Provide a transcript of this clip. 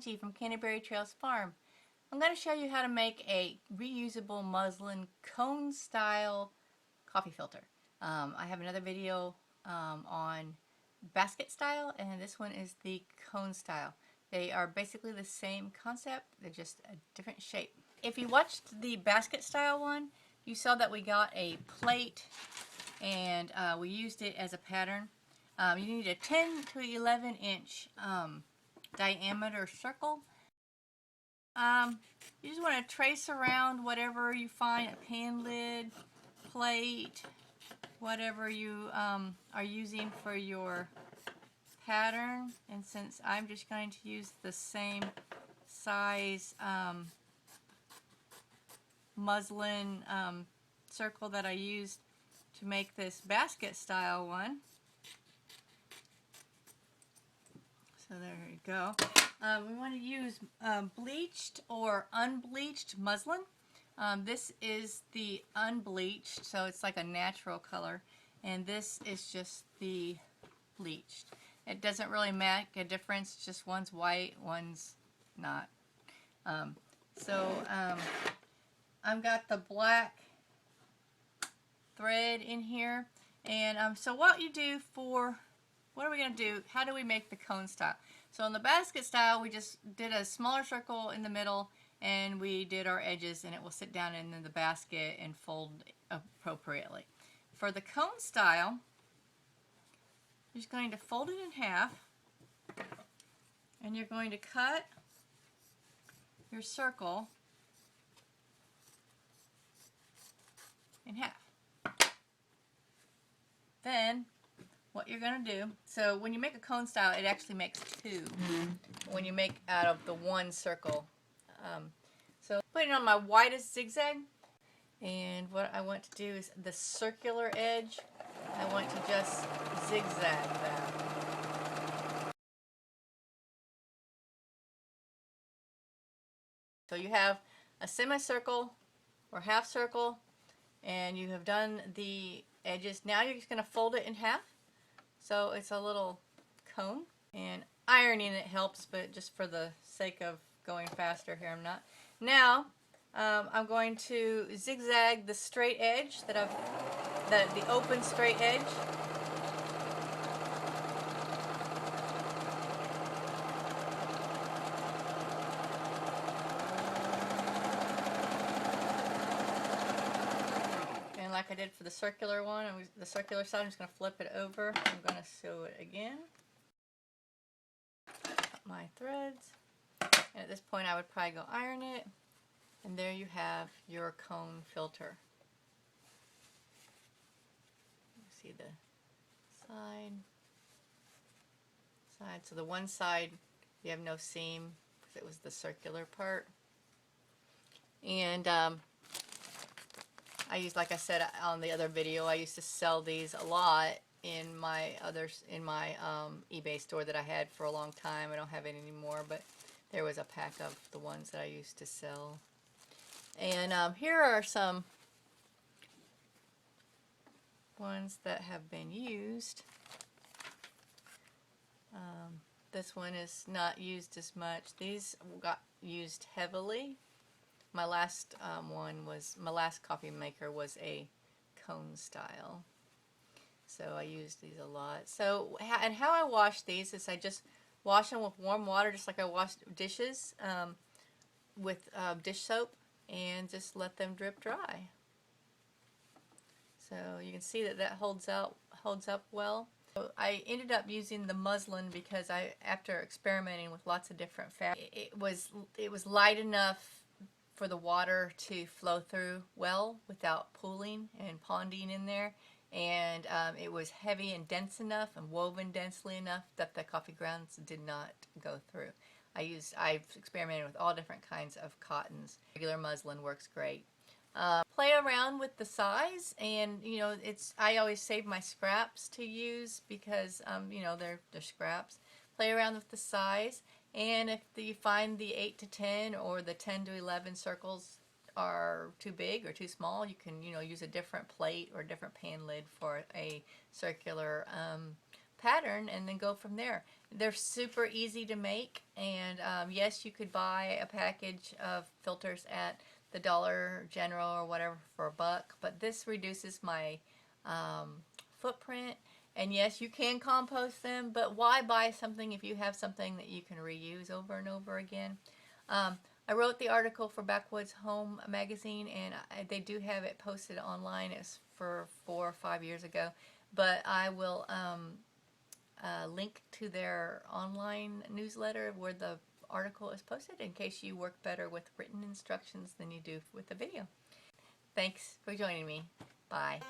Angie from Canterbury Trails Farm. I'm going to show you how to make a reusable muslin cone style coffee filter. I have another video on basket style, and this one is the cone style. They are basically the same concept, they're just a different shape. If you watched the basket style one, you saw that we got a plate and we used it as a pattern. You need a 10 to 11 inch diameter circle. You just want to trace around whatever you find, a pan lid, plate, whatever you are using for your pattern. And since I'm just going to use the same size muslin circle that I used to make this basket style one. So there you go. We want to use bleached or unbleached muslin. This is the unbleached, so it's like a natural color, and this is just the bleached. It doesn't really make a difference, just one's white, one's not. I've got the black thread in here, and so what are we going to do? How do we make the cone style? So in the basket style, we just did a smaller circle in the middle, and we did our edges, and it will sit down in the basket and fold appropriately. For the cone style, you're just going to fold it in half, and you're going to cut your circle in half. Then what you're going to do, so when you make a cone style, it actually makes two when you make out of the one circle. So putting on my widest zigzag, and what I want to do is the circular edge, I want to just zigzag that. So you have a semicircle or half circle, and you have done the edges. Now you're just going to fold it in half. So it's a little cone, and ironing it helps, but just for the sake of going faster here, I'm not. Now I'm going to zigzag the straight edge the open straight edge. And like I did for the circular one, the circular side, I'm just going to flip it over. I'm going to sew it again. Cut my threads. And at this point I would probably go iron it. And there you have your cone filter. You see the side. So the one side you have no seam because it was the circular part. And I used, like I said on the other video, I used to sell these a lot in my eBay store that I had for a long time. I don't have it anymore, but there was a pack of the ones that I used to sell. And here are some ones that have been used. This one is not used as much. These got used heavily. My last my last coffee maker was a cone style. So I used these a lot. So, and how I wash these is I just wash them with warm water, just like I wash dishes with dish soap, and just let them drip dry. So you can see that holds up well. So I ended up using the muslin because after experimenting with lots of different fabrics, it was light enough for the water to flow through well without pooling and ponding in there, and it was heavy and dense enough and woven densely enough that the coffee grounds did not go through. I've experimented with all different kinds of cottons. Regular muslin works great. Play around with the size, and I always save my scraps to use because they're scraps. Play around with the size, and if you find the 8 to 10 or the 10 to 11 circles are too big or too small, you can use a different plate or a different pan lid for a circular pattern and then go from there. They're super easy to make, and yes, you could buy a package of filters at the Dollar General or whatever for $1, but this reduces my footprint. And yes, you can compost them, but why buy something if you have something that you can reuse over and over again? I wrote the article for Backwoods Home magazine, and they do have it posted online. It's for 4 or 5 years ago, but I will link to their online newsletter where the article is posted in case you work better with written instructions than you do with the video. Thanks for joining me. Bye.